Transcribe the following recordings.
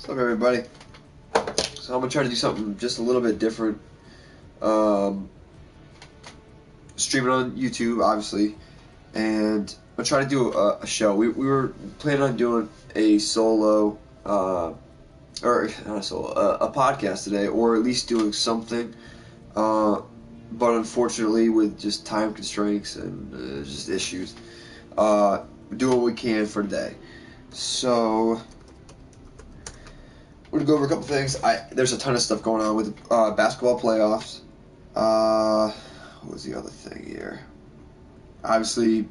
What's up, everybody? So I'm gonna try to do something just a little bit different. Streaming on YouTube, obviously, and I'm trying to do a show. We were planning on doing a solo, or not a solo, a podcast today, or at least doing something. But unfortunately, with just time constraints and just issues, we're doing what we can for today. So we're gonna go over a couple things. There's a ton of stuff going on with basketball playoffs. What was the other thing here? Obviously,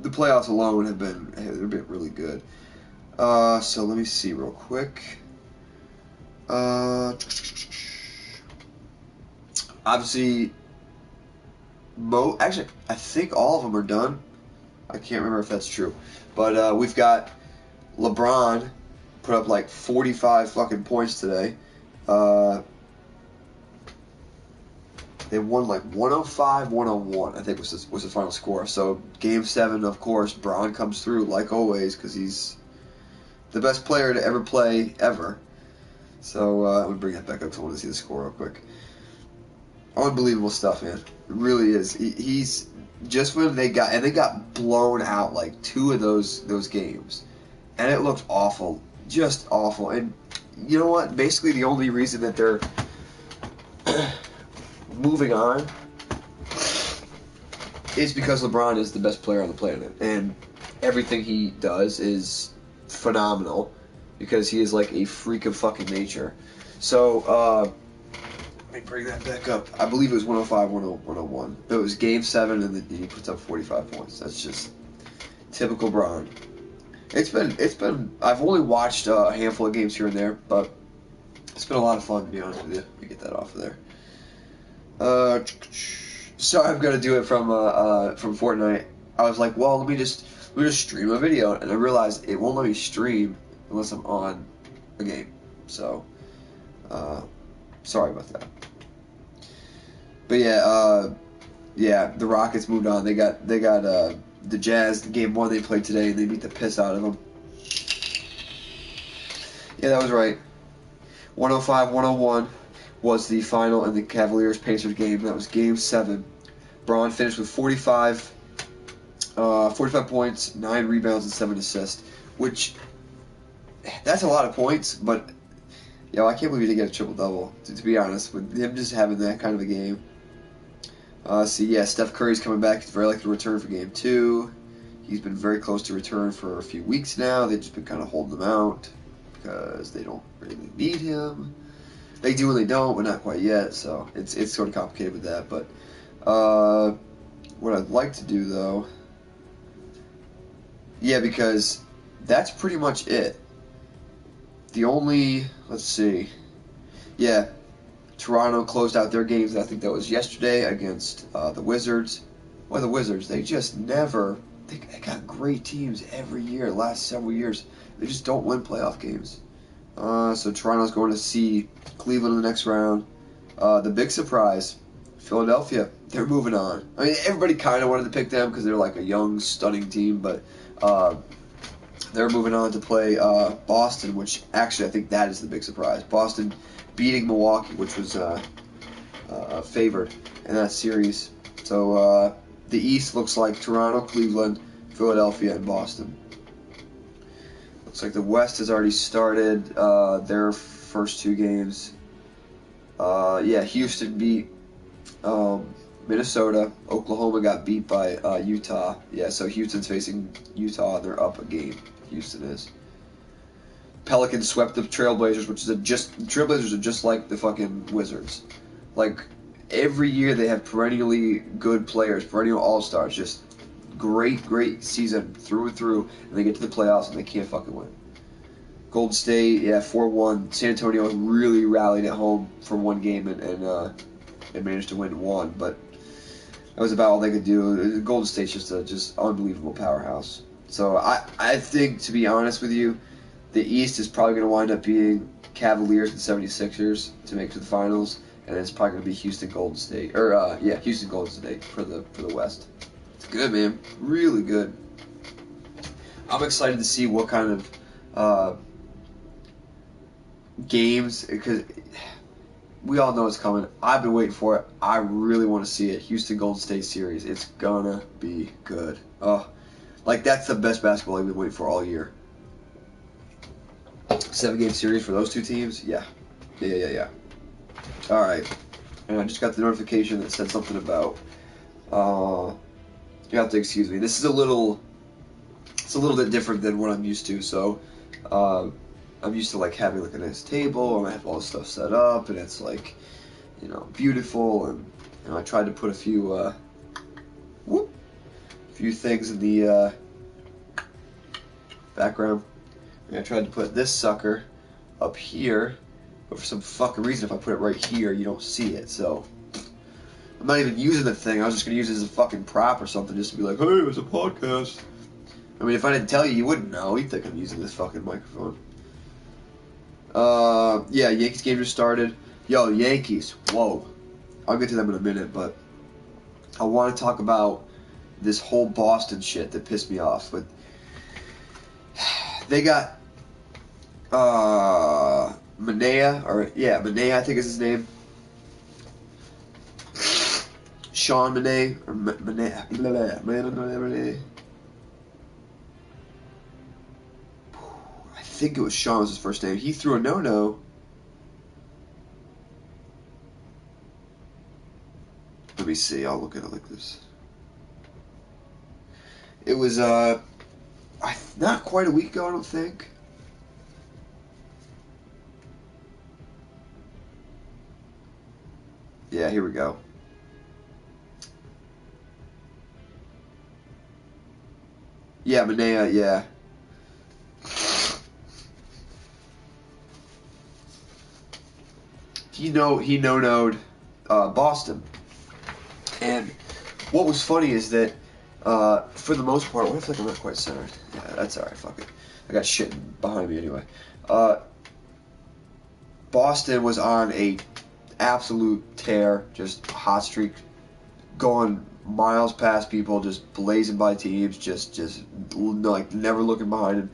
the playoffs alone have been really good. So let me see real quick. Obviously, actually, I think all of them are done. I can't remember if that's true, but we've got LeBron put up like 45 fucking points today. They won like 105-101, I think was the final score. So Game 7, of course, Bron comes through like always because he's the best player to ever play ever. So I'm going to bring that back up because I want to see the score real quick. Unbelievable stuff, man. It really is. He's just when they got blown out like 2 of those games, and it looked awful, just awful. And you know what? Basically, the only reason that they're moving on is because LeBron is the best player on the planet, and everything he does is phenomenal because he is like a freak of fucking nature. So let me bring that back up. I believe it was 105-101. It was Game 7, and then he puts up 45 points. That's just typical Bron. It's been. I've only watched a handful of games here and there, but it's been a lot of fun, to be honest with you. Let me get that off of there. So I'm gonna do it from Fortnite. I was like, well, let me just stream a video, and I realized it won't let me stream unless I'm on a game. So, sorry about that. But yeah, the Rockets moved on. They got the Jazz. Game 1 they played today, and they beat the piss out of them. Yeah, that was right. 105-101. Was the final in the Cavaliers-Pacers game. That was Game 7. Bron finished with 45 points, 9 rebounds, and 7 assists, which, that's a lot of points, but, I can't believe he didn't get a triple-double, to be honest, with him just having that kind of a game. Steph Curry's coming back. He's very likely to return for Game 2. He's been very close to return for a few weeks now. They've just been kind of holding him out because they don't really need him. They do and they don't, but not quite yet, so it's sort of complicated with that. But what I'd like to do, though, because that's pretty much it. The only, let's see, Toronto closed out their games, I think that was yesterday, against the Wizards. Well, the Wizards, they just never, they got great teams every year, the last several years. They just don't win playoff games. So Toronto's going to see Cleveland in the next round. The big surprise, Philadelphia. They're moving on. I mean, everybody kind of wanted to pick them because they're like a young, stunning team, but they're moving on to play Boston, which actually I think that is the big surprise. Boston beating Milwaukee, which was favored in that series. So the East looks like Toronto, Cleveland, Philadelphia, and Boston. Looks like the West has already started their first 2 games. Houston beat Minnesota. Oklahoma got beat by Utah. Yeah, so Houston's facing Utah. They're up a game. Houston is. Pelicans swept the Trailblazers, which is Trailblazers are just like the fucking Wizards. Like, every year they have perennially good players, perennial all-stars, just great season through and through, and they get to the playoffs and they can't fucking win. Golden State, 4-1. San Antonio really rallied at home for one game and managed to win 1, but that was about all they could do. Golden State's just unbelievable powerhouse. So I think, to be honest with you, the East is probably going to wind up being Cavaliers and 76ers to make it to the finals, and then it's probably going to be Houston Golden State for the West. It's good, man. Really good. I'm excited to see what kind of games, because we all know it's coming. I've been waiting for it. I really want to see it. Houston Golden State series. It's gonna be good. Like that's the best basketball I've been waiting for all year. 7-game series for those two teams. Yeah. All right. And I just got the notification that said something about. You have to excuse me. This is a little. It's a little bit different than what I'm used to. So, I'm used to like having like a nice table and I have all this stuff set up and it's like, beautiful, and I tried to put a few things in the background. And I tried to put this sucker up here, but for some fucking reason, if I put it right here, you don't see it. So I'm not even using the thing. I was just gonna use it as a fucking prop or something, just to be like, hey, it's a podcast. I mean, if I didn't tell you, you wouldn't know. You'd think I'm using this fucking microphone. Yeah, Yankees game just started. Yo, Yankees. Whoa. I'll get to them in a minute, but I want to talk about this whole Boston shit that pissed me off. But they got Manaea, I think is his name. Sean Manaea, or Manaea. I think it was Sean was his first name. He threw a no-no. Let me see. I'll look at it like this. It was not quite a week ago, I don't think. Yeah, here we go. Yeah, Manaea, yeah. He no-no'd Boston. And what was funny is that, for the most part, what if like I'm not quite centered? Yeah, that's alright, fuck it. I got shit behind me anyway. Boston was on a absolute tear, just hot streak, going miles past people, just blazing by teams, just like never looking behind them.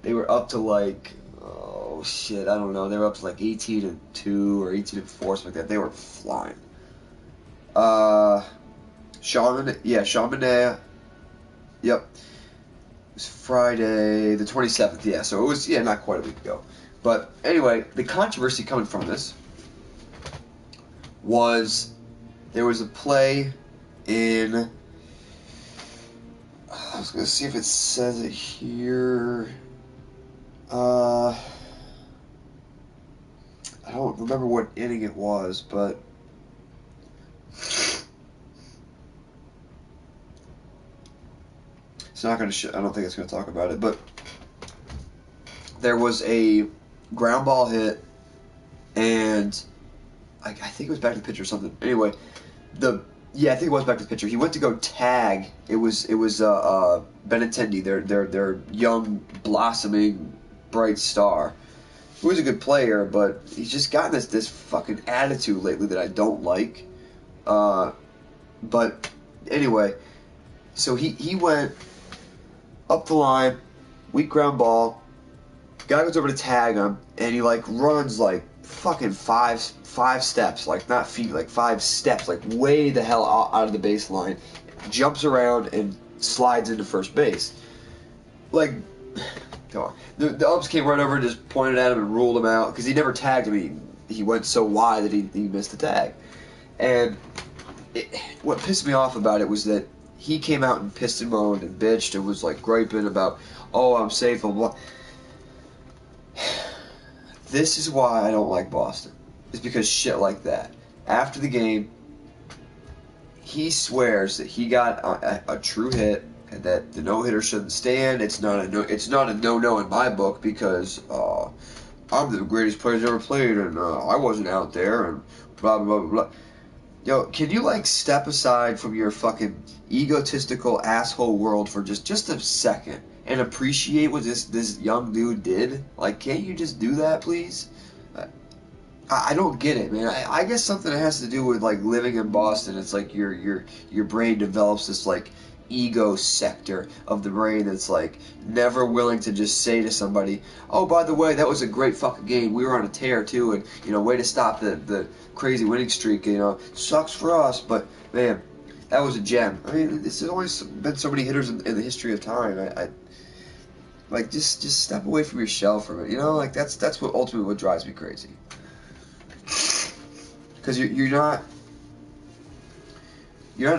They were up to like, oh shit, I don't know. They were up to like 18-2 or 18-4, something like that. They were flying. Sean Manaea. Yep. It was Friday the 27th. Yeah, so it was not quite a week ago. But anyway, the controversy coming from this was there was a play in. I was gonna see if it says it here. I don't remember what inning it was, but it's not gonna. I don't think it's gonna talk about it, but there was a ground ball hit, and I think it was back to the pitcher or something. Anyway, I think it was back to the pitcher. He went to go tag. It was Benintendi, their young blossoming bright star, who was a good player, but he's just gotten this fucking attitude lately that I don't like. But anyway, so he went up the line, weak ground ball. Guy goes over to tag him, and he like runs like fucking five steps, like not feet, like 5 steps, like way the hell out of the baseline, jumps around and slides into first base. Like, come on. The umps came right over and just pointed at him and ruled him out because he never tagged him. He went so wide that he missed the tag. And what pissed me off about it was that he came out and pissed and moaned and bitched and was like griping about, oh, I'm safe, blah, blah. This is why I don't like Boston. It's because shit like that. After the game, he swears that he got a true hit and that the no-hitter shouldn't stand. It's not a no-no in my book because I'm the greatest player ever played and I wasn't out there and blah, blah, blah, blah. Yo, can you like step aside from your fucking egotistical asshole world for just a second and appreciate what this young dude did? Like, can't you just do that, please? I don't get it, man. I guess something that has to do with like living in Boston. It's like your brain develops this like ego sector of the brain that's like never willing to just say to somebody, oh, by the way, that was a great fucking game, we were on a tear too, and way to stop the crazy winning streak, sucks for us, but man, that was a gem. I mean, this has only been so many hitters in the history of time. I like just step away from your shell for a minute, like that's what ultimately what drives me crazy, because you're not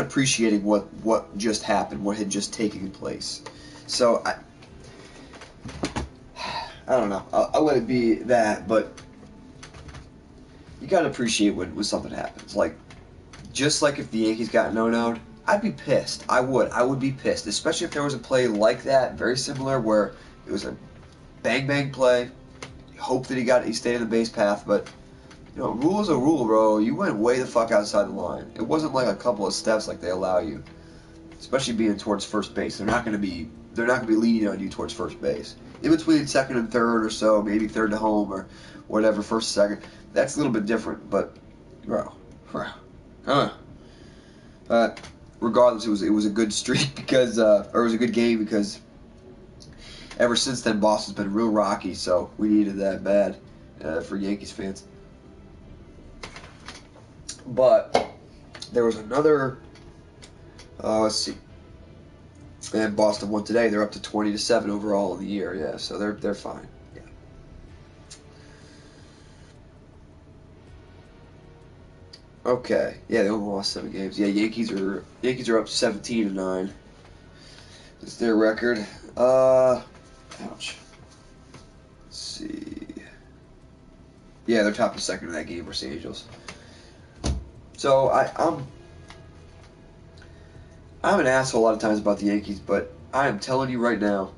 appreciating what just happened, what had just taken place. So I don't know. I'll let it be that, but you gotta appreciate when something happens. Like, just like if the Yankees got no-no'd, I'd be pissed. I would be pissed, especially if there was a play like that, very similar, where it was a bang play. Hope that he stayed in the base path, but rule is a rule, bro. You went way the fuck outside the line. It wasn't like a couple of steps like they allow you, especially being towards first base. They're not going to be leading on you towards first base. In between second and third or so, maybe third to home or whatever, first second. That's a little bit different, but bro, regardless, it was a good streak because, or it was a good game because ever since then Boston's been real rocky. So we needed that bad for Yankees fans. But there was another. Let's see. And Boston won today. They're up to 20-7 overall in the year. Yeah, so they're fine. Yeah. Okay. Yeah, they only lost 7 games. Yeah, Yankees are up 17-9. It's their record. Ouch. Let's see. Yeah, they're top and second in that game versus Angels. So I'm an asshole a lot of times about the Yankees, but I am telling you right now,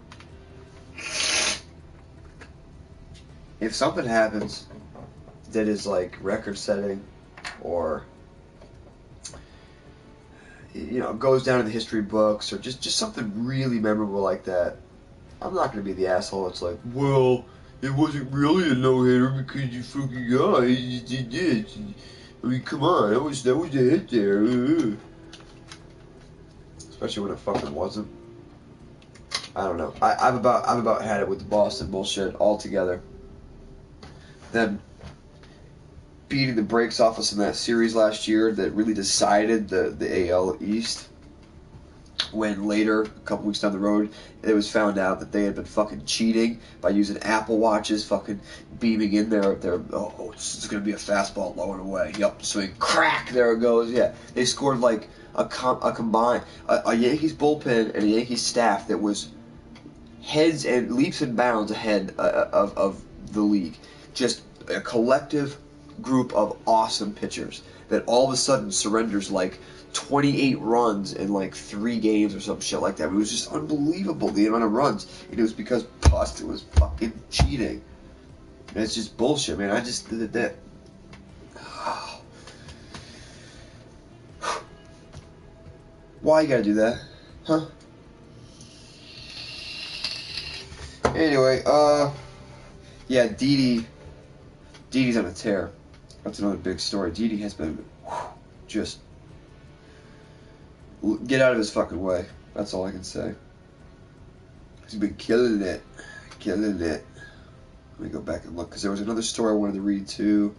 if something happens that is like record-setting or goes down in the history books or just something really memorable like that, I'm not going to be the asshole. It's like, well, it wasn't really a no-hitter because you fucking guys did this. I mean, come on, that was a hit there. Especially when it fucking wasn't. I don't know. I've about had it with the Boston bullshit altogether. Them beating the brakes off us in that series last year that really decided the AL East. When later, a couple weeks down the road, it was found out that they had been fucking cheating by using Apple Watches, fucking beaming in there. It's going to be a fastball low and away. Yup, swing, crack, there it goes. Yeah, they scored like a combined, a Yankees bullpen and a Yankees staff that was heads and leaps and bounds ahead of the league. Just a collective group of awesome pitchers that all of a sudden surrenders like 28 runs in like 3 games or some shit like that. It was just unbelievable, the amount of runs. And it was because Boston was fucking cheating. And it's just bullshit, man. I just did that. Why you gotta do that? Huh? Anyway, yeah, Didi's on a tear. That's another big story. Didi has been just get out of his fucking way. That's all I can say. He's been killing it. Let me go back and look, because there was another story I wanted to read too.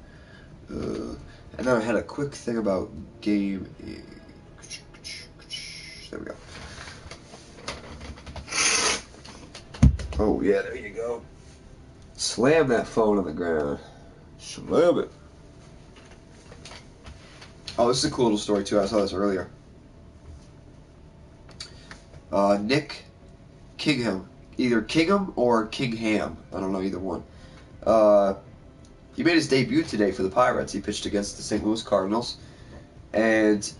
And then I had a quick thing about game. There we go. Oh yeah, there you go. Slam that phone on the ground. Slam it. Oh, this is a cool little story too. I saw this earlier. Nick Kingham, either Kingham or Kingham. I don't know either one. He made his debut today for the Pirates. He pitched against the St. Louis Cardinals, and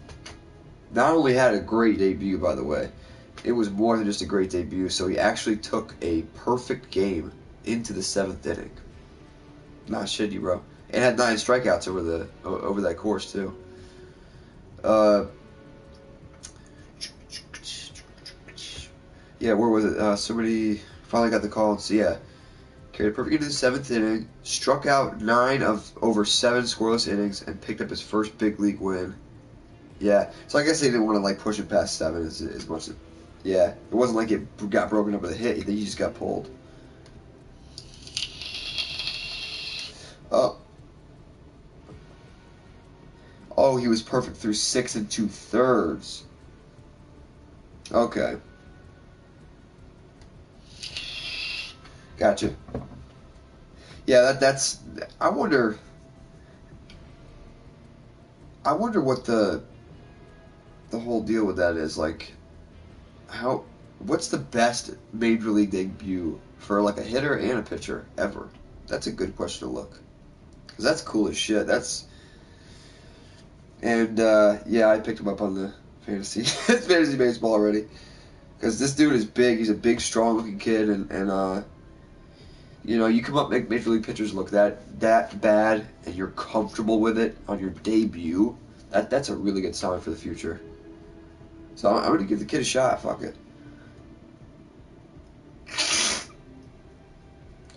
not only had a great debut, by the way, it was more than just a great debut. So he actually took a perfect game into the 7th inning. Not shitty, you, bro. And had 9 strikeouts over that course too. Yeah, where was it? Somebody finally got the call. So yeah, carried a perfect into the 7th inning, struck out 9 of over 7 scoreless innings, and picked up his first big league win. Yeah. So I guess they didn't want to like push it past 7 as much. Yeah. It wasn't like it got broken up with a hit. He just got pulled. Oh. Oh, he was perfect through 6 2/3. Okay. Gotcha. Yeah, that's. I wonder. I wonder what the whole deal with that is. Like, how? What's the best major league debut for like a hitter and a pitcher ever? That's a good question to look. Cause that's cool as shit. Yeah, I picked him up on the fantasy baseball already. Because this dude is big. He's a big, strong-looking kid, and you know, you come up make major league pitchers look that bad, and you're comfortable with it on your debut. That's a really good sign for the future. So I'm gonna give the kid a shot. Fuck it.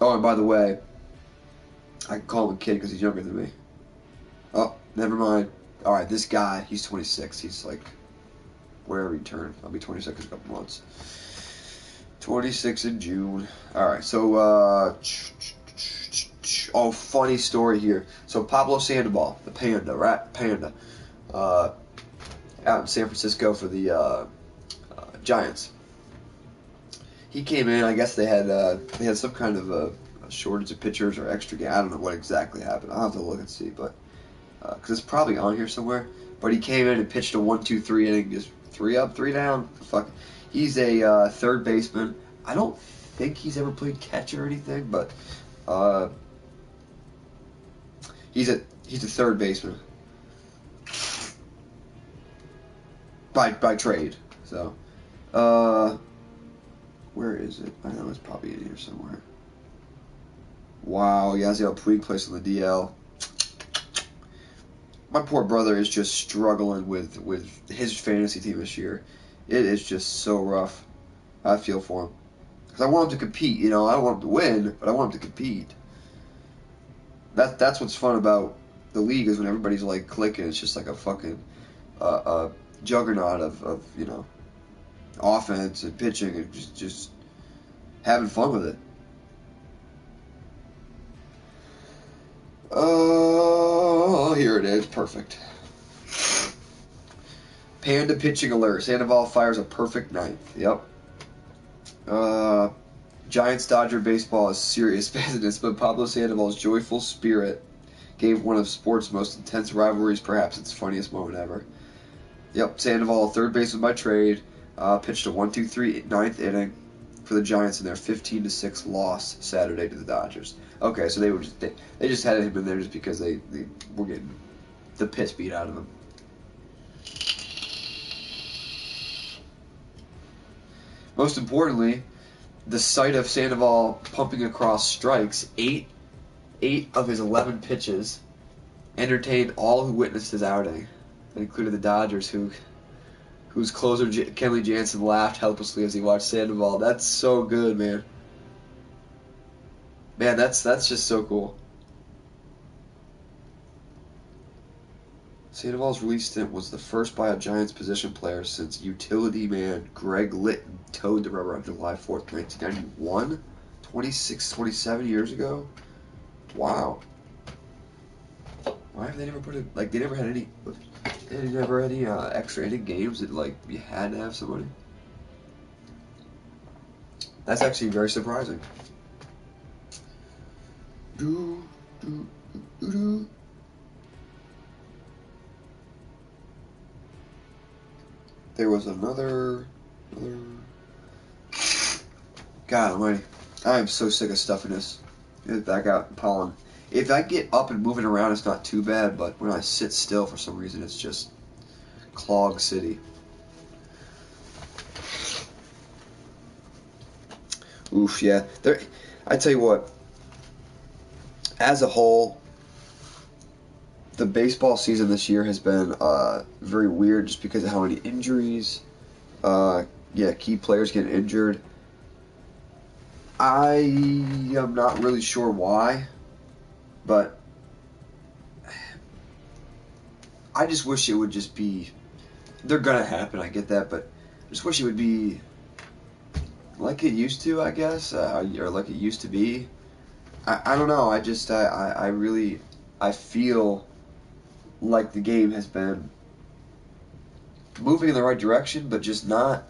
Oh, and by the way, I can call him a kid because he's younger than me. Oh, never mind. All right, this guy, he's 26. He's like, wherever he turned. I'll be 26 in a couple months. 26 in June. All right, so oh, funny story here. So Pablo Sandoval, the panda, right? Panda, out in San Francisco for the Giants. He came in. I guess they had some kind of a shortage of pitchers or extra game. I don't know what exactly happened. I'll have to look and see, but because it's probably on here somewhere. But he came in and pitched a 1-2-3 inning, just 3 up, 3 down. Fuck. He's a third baseman. I don't think he's ever played catcher or anything, but he's a third baseman by trade. So, where is it? I know it's probably in here somewhere. Wow, Yasiel Puig plays on the DL. My poor brother is just struggling with his fantasy team this year. It is just so rough. I feel for him. Because I want him to compete, you know. I don't want him to win, but I want him to compete. That's what's fun about the league is when everybody's like clicking. It's just like a fucking juggernaut of you know, offense and pitching and just having fun with it. Oh, here it is. Perfect. Panda pitching alert. Sandoval fires a perfect ninth. Yep. Giants-Dodger baseball is serious business, but Pablo Sandoval's joyful spirit gave one of sports' most intense rivalries perhaps its funniest moment ever. Yep, Sandoval, third baseman by trade, pitched a 1-2-3 ninth inning for the Giants in their 15-6 loss Saturday to the Dodgers. Okay, so they just had him in there just because they were getting the piss beat out of them. Most importantly, the sight of Sandoval pumping across strikes, eight of his 11 pitches, entertained all who witnessed his outing. That included the Dodgers, whose closer Kenley Jansen laughed helplessly as he watched Sandoval. That's so good, man. Man, that's just so cool. Sandoval's release stint was the first by a Giants position player since utility man Greg Litton towed the rubber on July 4th, 1991? 27 years ago? Wow. Why have they never put it, like, they never had any extra inning games that, like, you had to have somebody? That's actually very surprising. There was another... God almighty. I am so sick of stuffing this. Get it back out in pollen. If I get up and moving around, it's not too bad, but when I sit still for some reason, it's just clog city. Oof, yeah. I tell you what, as a whole, the baseball season this year has been very weird just because of how many injuries. Key players getting injured. I am not really sure why, but I just wish it would just be they're gonna happen. I get that, but I just wish it would be like it used to, I guess, or like it used to be. I don't know. I really I feel like the game has been moving in the right direction, but just not.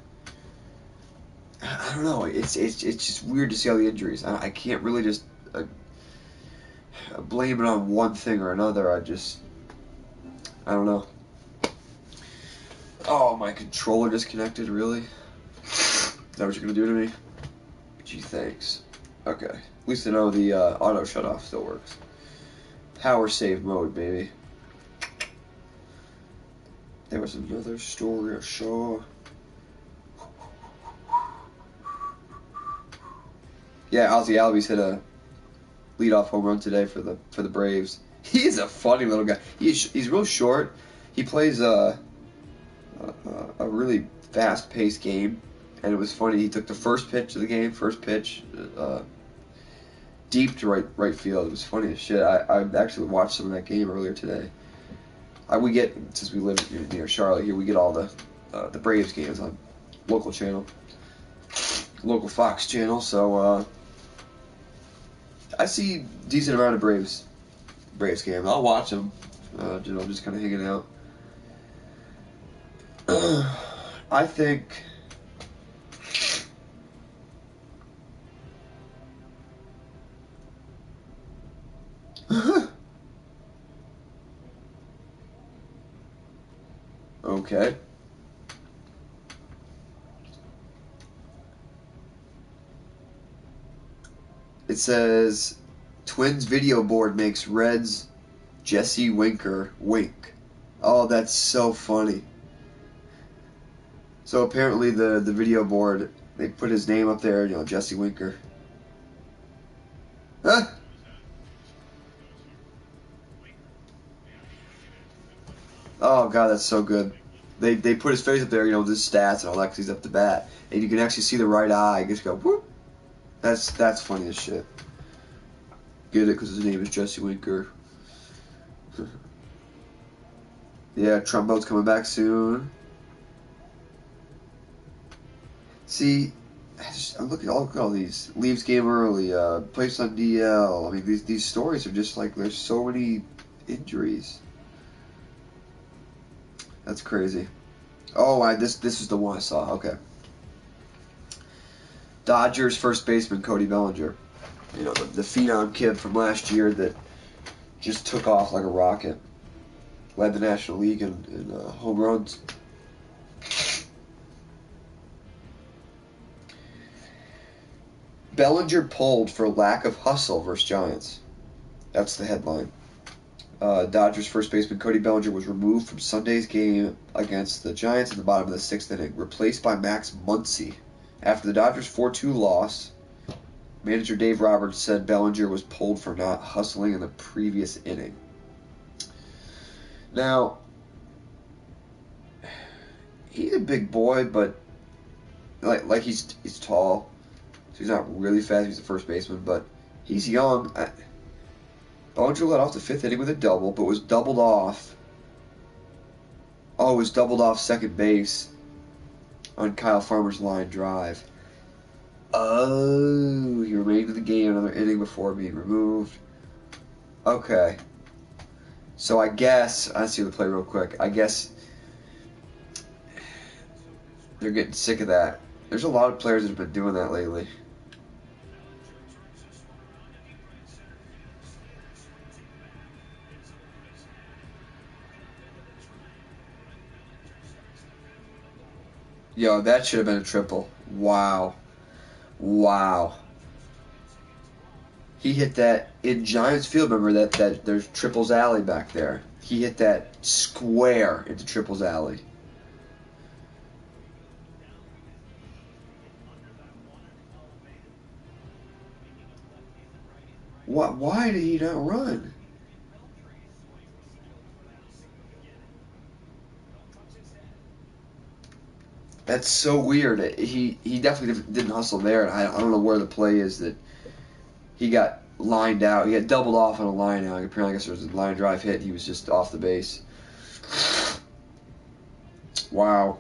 I don't know. It's just weird to see all the injuries. I can't really just blame it on one thing or another. I don't know. Oh, my controller disconnected. Really? Is that what you're gonna do to me? Gee, thanks. Okay. At least I know the auto shut off still works. Power save mode, baby. There was another story I saw. Yeah, Ozzy Albies hit a leadoff home run today for the Braves. He's a funny little guy. He's real short. He plays a really fast-paced game, and it was funny. He took the first pitch of the game, deep to right field. It was funny as shit. I actually watched some of that game earlier today. We get, since we live near Charlotte here, we get all the Braves games on local Fox channel. So I see decent amount of Braves games. I'll watch them. Just kind of hanging out. I think. Okay. It says, Twins video board makes Reds Jesse Winker wink. Oh, that's so funny. So apparently the video board, they put his name up there, Jesse Winker. Huh? Oh, God, that's so good. They put his face up there, with his stats and all that, 'cause he's up to bat. And you can actually see the right eye. Just go, whoop. That's funny as shit. Get it, because his name is Jesse Winker. Yeah, Trumbo's coming back soon. See, look at all these. Leaves game early, placed on DL. I mean, these stories are just like, there's so many injuries. That's crazy. Oh, this is the one I saw. Okay. Dodgers first baseman Cody Bellinger. The phenom kid from last year that just took off like a rocket. Led the National League in home runs. Bellinger pulled for lack of hustle versus Giants. That's the headline. Dodgers first baseman Cody Bellinger was removed from Sunday's game against the Giants in the bottom of the sixth inning, replaced by Max Muncy. After the Dodgers' 4-2 loss, manager Dave Roberts said Bellinger was pulled for not hustling in the previous inning. Now, he's a big boy, but like he's tall, so he's not really fast. He's a first baseman, but he's young. Bellinger led off the fifth inning with a double, but was doubled off. Oh, it was doubled off second base on Kyle Farmer's line drive. Oh, he remained in the game another inning before being removed. Okay. So I guess, I see the play real quick. I guess they're getting sick of that. There's a lot of players that have been doing that lately. Yo, that should have been a triple. Wow. He hit that in Giants Field. Remember that there's Triple's Alley back there. He hit that square into Triple's Alley. Why did he not run? That's so weird. He definitely didn't hustle there, and I don't know where the play is that he got lined out. He got doubled off on a line out. Apparently, I guess there was a line drive hit. He was just off the base. Wow.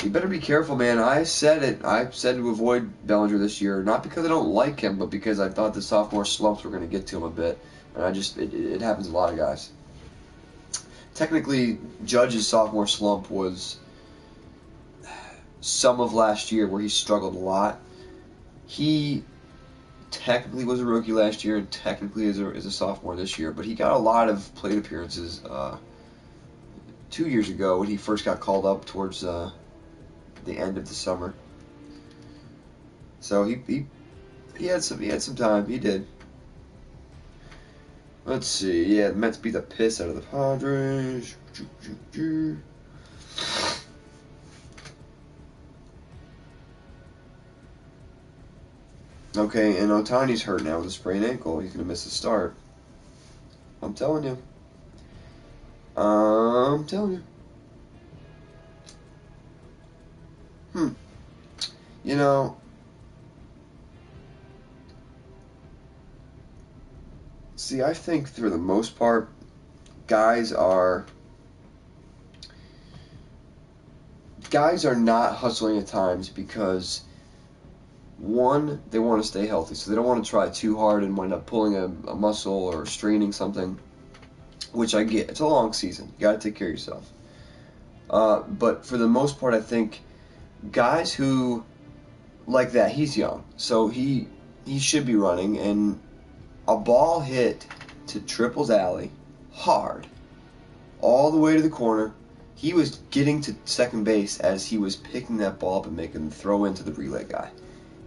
You better be careful, man. I said it. I said to avoid Bellinger this year, not because I don't like him, but because I thought the sophomore slumps were going to get to him a bit. And it happens to a lot of guys. Technically, Judge's sophomore slump was some of last year where he struggled a lot. He technically was a rookie last year and technically is a sophomore this year, but he got a lot of plate appearances 2 years ago when he first got called up towards the end of the summer. So he had some time. He did. Let's see. Yeah, the Mets beat the piss out of the Padres. Okay, and Ohtani's hurt now with a sprained ankle. He's going to miss the start. I'm telling you. You know, see, I think for the most part, guys are not hustling at times because, one, they want to stay healthy, so they don't want to try too hard and wind up pulling a muscle or straining something, which I get. It's a long season. You got to take care of yourself. But for the most part, I think guys who like that, he's young, so he should be running, and a ball hit to Triple's alley hard all the way to the corner. He was getting to second base as he was picking that ball up and making the throw into the relay guy.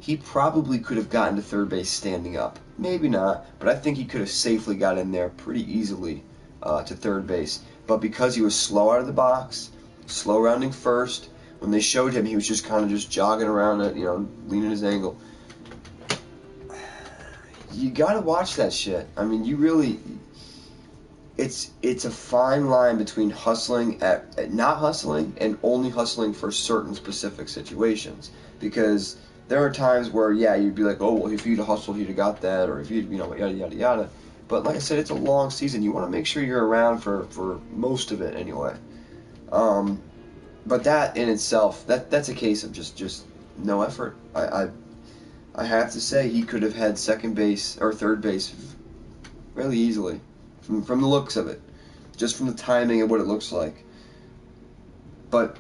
He probably could have gotten to third base standing up. Maybe not, but I think he could have safely got in there pretty easily to third base. But because he was slow out of the box, slow rounding first, when they showed him, he was just kind of just jogging around it, leaning his angle. You gotta watch that shit. I mean, you really. It's a fine line between hustling at not hustling and only hustling for certain specific situations. Because there are times where, yeah, you'd be like, oh, well, if you'd hustled, you'd have got that, or if you'd, yada, yada, yada. But like I said, it's a long season. You want to make sure you're around for most of it anyway. But that in itself, that's a case of just no effort. I have to say he could have had second base or third base really easily from the looks of it, just from the timing and what it looks like. But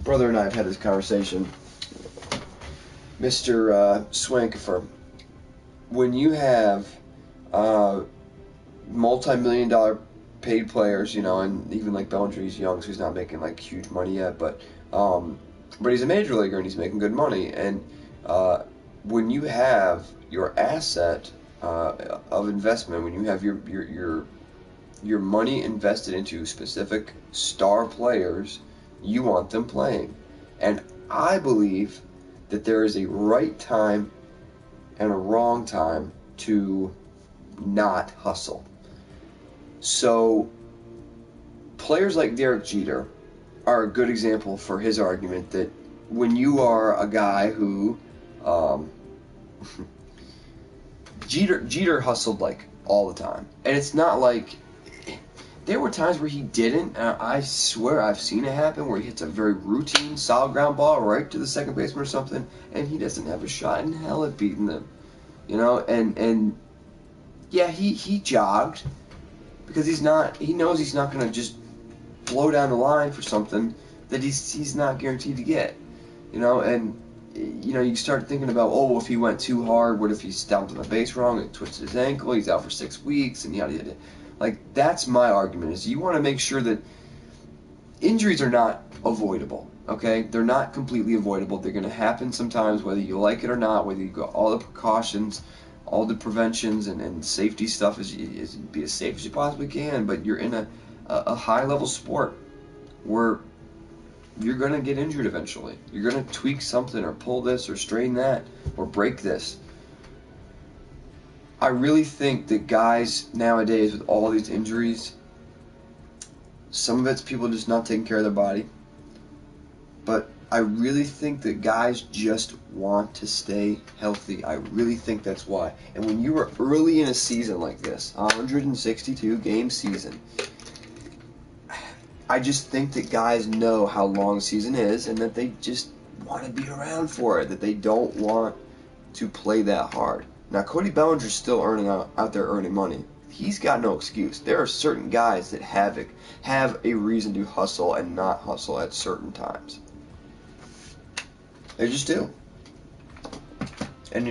brother and I have had this conversation. Mr. Swankifer, when you have multi-million-dollar paid players, and even like Bellinger, he's young, so he's not making like huge money yet, but he's a major leaguer and he's making good money. And when you have your asset of investment, when you have your money invested into specific star players, you want them playing. And I believe that there is a right time and a wrong time to not hustle. So players like Derek Jeter are a good example for his argument that when you are a guy who Jeter hustled like all the time, and it's not like there were times where he didn't. I swear I've seen it happen where he hits a very routine solid ground ball right to the second baseman or something, and he doesn't have a shot in hell at beating them, and yeah, he jogged because he knows he's not going to just blow down the line for something that he's not guaranteed to get, and you start thinking about, oh, if he went too hard, what if he stomped on the base wrong and twisted his ankle, he's out for 6 weeks, and yada yada. Like, that's my argument, is you want to make sure that injuries are not avoidable, okay? They're not completely avoidable. They're going to happen sometimes, whether you like it or not, whether you go all the precautions, all the preventions, and safety stuff is be as safe as you possibly can, but you're in a high-level sport where you're going to get injured eventually. You're going to tweak something or pull this or strain that or break this. I really think that guys nowadays with all these injuries, some of it's people just not taking care of their body, but I really think that guys just want to stay healthy. I really think that's why. And when you are early in a season like this, 162 game season, I just think that guys know how long the season is and that they just want to be around for it, that they don't want to play that hard. Now, Cody Bellinger's still out there earning money. He's got no excuse. There are certain guys that have a reason to hustle and not hustle at certain times. They just do. And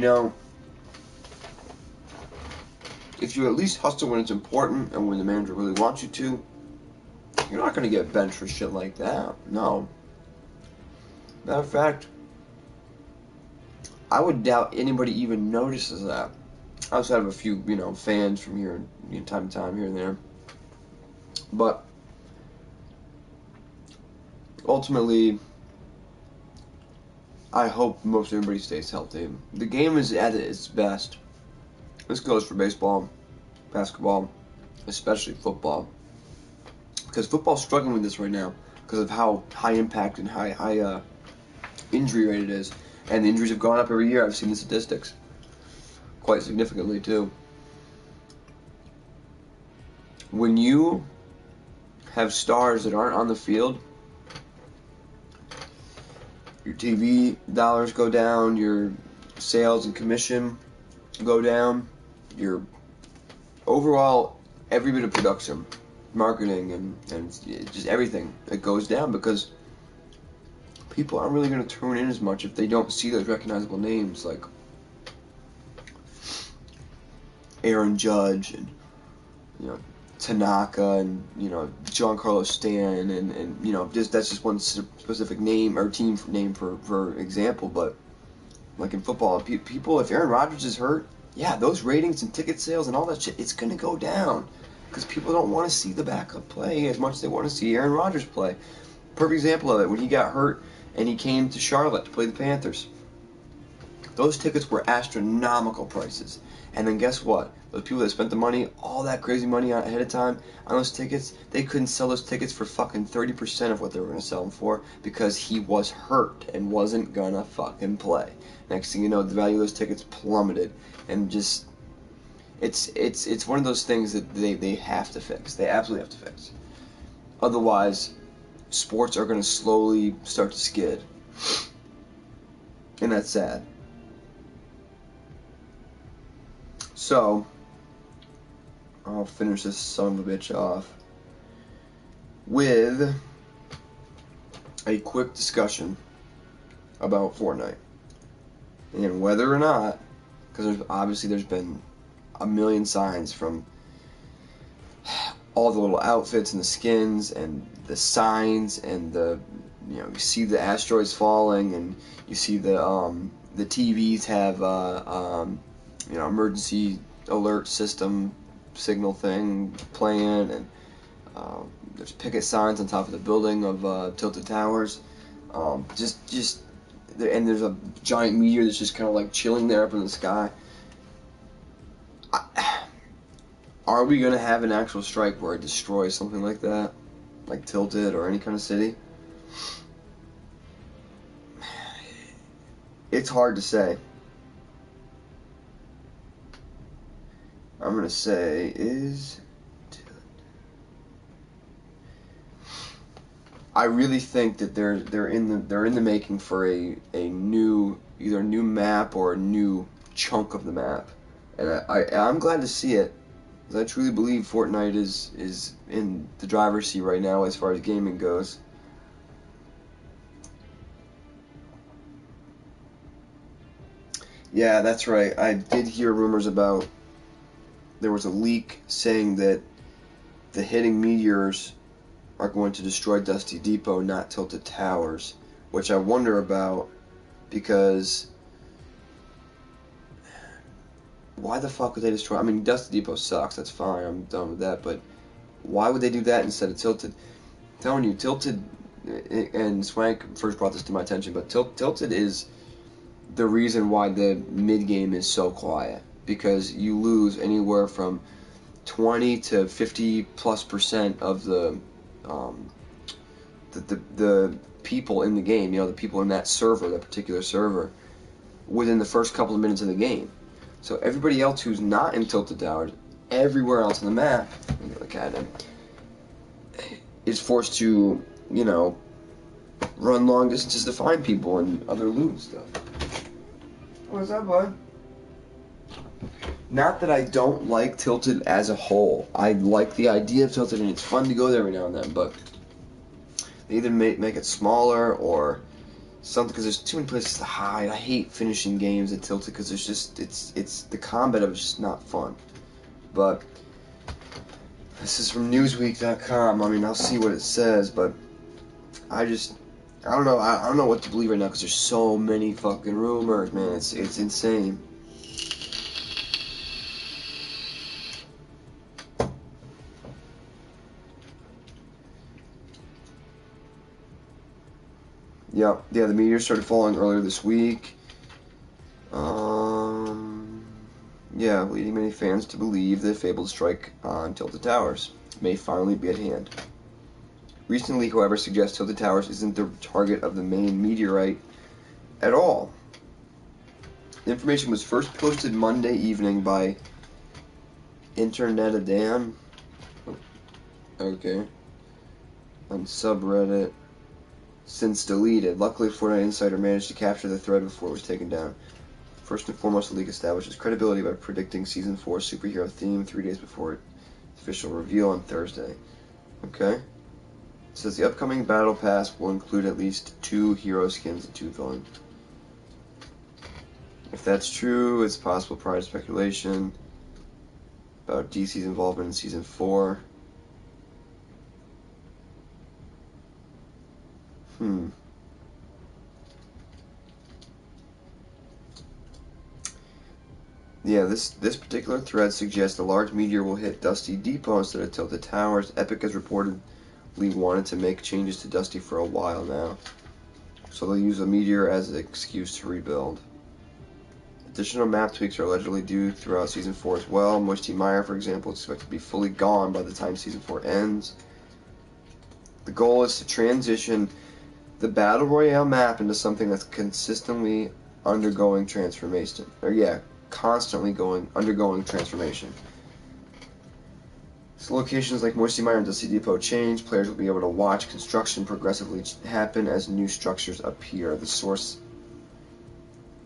if you at least hustle when it's important and when the manager really wants you to, you're not going to get benched for shit like that. No. Matter of fact, I would doubt anybody even notices that. Outside of a few, fans from here, time to time, here and there. But ultimately, I hope most everybody stays healthy. The game is at its best. This goes for baseball, basketball, especially football. Because football's struggling with this right now because of how high impact and high injury rate it is. And the injuries have gone up every year. I've seen the statistics. Quite significantly, too. When you have stars that aren't on the field, your TV dollars go down, your sales and commission go down, your overall, every bit of production, marketing, and just everything, it goes down because people aren't really going to tune in as much if they don't see those recognizable names like Aaron Judge and Tanaka and Giancarlo Stanton and that's just one specific name or team name for example. But like in football, people, if Aaron Rodgers is hurt, yeah, those ratings and ticket sales and all that shit, it's gonna go down because people don't want to see the backup play as much as they want to see Aaron Rodgers play. Perfect example of it, when he got hurt and he came to Charlotte to play the Panthers. Those tickets were astronomical prices. And then guess what? Those people that spent the money, all that crazy money ahead of time on those tickets, they couldn't sell those tickets for fucking 30% of what they were going to sell them for because he was hurt and wasn't going to fucking play. Next thing you know, the value of those tickets plummeted. And just, it's one of those things that they have to fix. They absolutely have to fix. Otherwise, sports are going to slowly start to skid. And that's sad. So, I'll finish this son of a bitch off with a quick discussion about Fortnite. And whether or not, because there's been a million signs from all the little outfits and the skins and the signs and you see the asteroids falling and you see the TVs have emergency alert system signal thing playing, and there's picket signs on top of the building of Tilted Towers. And there's a giant meteor that's just kind of like chilling there up in the sky. Are we going to have an actual strike where it destroys something like that? Like Tilted or any kind of city? It's hard to say. I'm going to say I really think that they're in the making for either a new map or a new chunk of the map. And I'm glad to see it. I truly believe Fortnite is in the driver's seat right now as far as gaming goes. Yeah, that's right. I did hear rumors about there was a leak saying that the hitting meteors are going to destroy Dusty Depot, not Tilted Towers, which I wonder about because why the fuck would they destroy? I mean, Dusty Depot sucks. That's fine. I'm done with that. But why would they do that instead of Tilted? I'm telling you, Tilted, and Swank first brought this to my attention, but Tilted is the reason why the mid game is so quiet, because you lose anywhere from 20 to 50+% of the people in the game. The people in that server, that particular server, within the first couple of minutes of the game. So everybody else who's not in Tilted Towers, everywhere else on the map, look at it, is forced to, you know, run long distances to find people and other loot and stuff. What's up, bud? Not that I don't like Tilted as a whole. I like the idea of Tilted, and it's fun to go there every now and then, but they either make it smaller or something, because there's too many places to hide. I hate finishing games at Tilted because there's just, it's the combat of it's just not fun. But this is from Newsweek.com. I mean, I'll see what it says, but I don't know. I don't know what to believe right now because there's so many fucking rumors, man. It's insane. Yeah, the meteor started falling earlier this week. Yeah, leading many fans to believe the fabled strike on Tilted Towers may finally be at hand. Recent leak, however, suggests Tilted Towers isn't the target of the main meteorite at all. The information was first posted Monday evening by Internetadan, okay, on subreddit, since deleted. Luckily, Fortnite Insider managed to capture the thread before it was taken down. First and foremost, the leak establishes credibility by predicting Season 4 superhero theme 3 days before its official reveal on Thursday. Okay. It says the upcoming Battle Pass will include at least 2 hero skins and 2 villains. If that's true, it's possible prior to speculation about DC's involvement in Season 4. Yeah, this particular thread suggests a large meteor will hit Dusty Depot instead of Tilted Towers. Epic has reportedly wanted to make changes to Dusty for a while now, so they'll use a meteor as an excuse to rebuild. Additional map tweaks are allegedly due throughout Season 4 as well. Moisty Mire, for example, is expected to be fully gone by the time Season 4 ends. The goal is to transition the Battle Royale map into something that's consistently undergoing transformation. Constantly undergoing transformation. So locations like Moisty Mire and Dusty Depot change. Players will be able to watch construction progressively happen as new structures appear. The source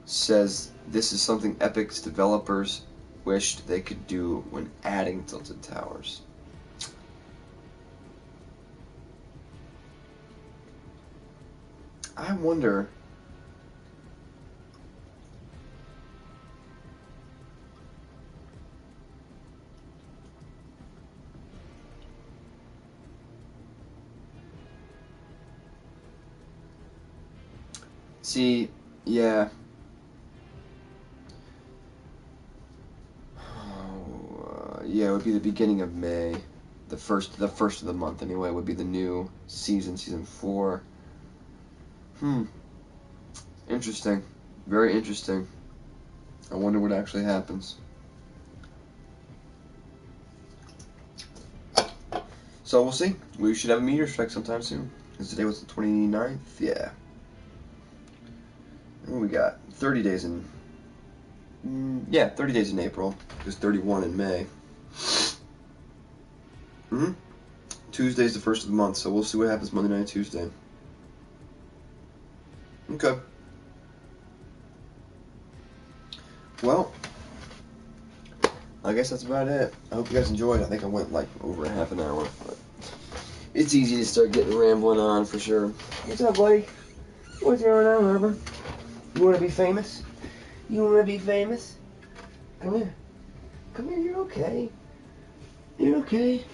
says this is something Epic's developers wished they could do when adding Tilted Towers. I wonder... See, yeah. Yeah, it would be the beginning of May. The first of the month anyway would be the new season 4. Interesting. Very interesting. I wonder what actually happens. So we'll see. We should have a meteor strike sometime soon. Because today was the 29th? Yeah. What we got? 30 days in... 30 days in April. There's 31 in May. Tuesday's the first of the month, so we'll see what happens Monday night, Tuesday. Okay. Well, I guess that's about it. I hope you guys enjoyed. I think I went like over a half an hour, but it's easy to start getting rambling on for sure. What's up, buddy? What's going on, Herbert? You want to be famous? You want to be famous? Come here. Come here, you're okay. You're okay.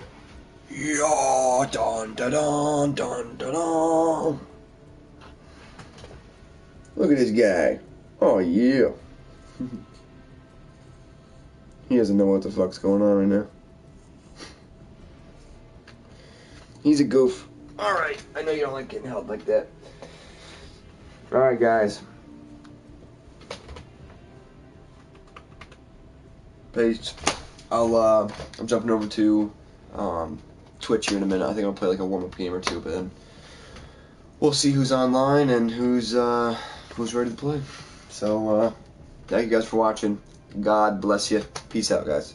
Yeah, dun dun dun dun dun dun. Look at this guy. Oh, yeah. He doesn't know what the fuck's going on right now. He's a goof. Alright, I know you don't like getting held like that. Alright, guys. Peace. I'm jumping over to Twitch here in a minute. I think I'll play like a warm-up game or two, but then we'll see who's online and who's ready to play. So, thank you guys for watching. God bless you. Peace out, guys.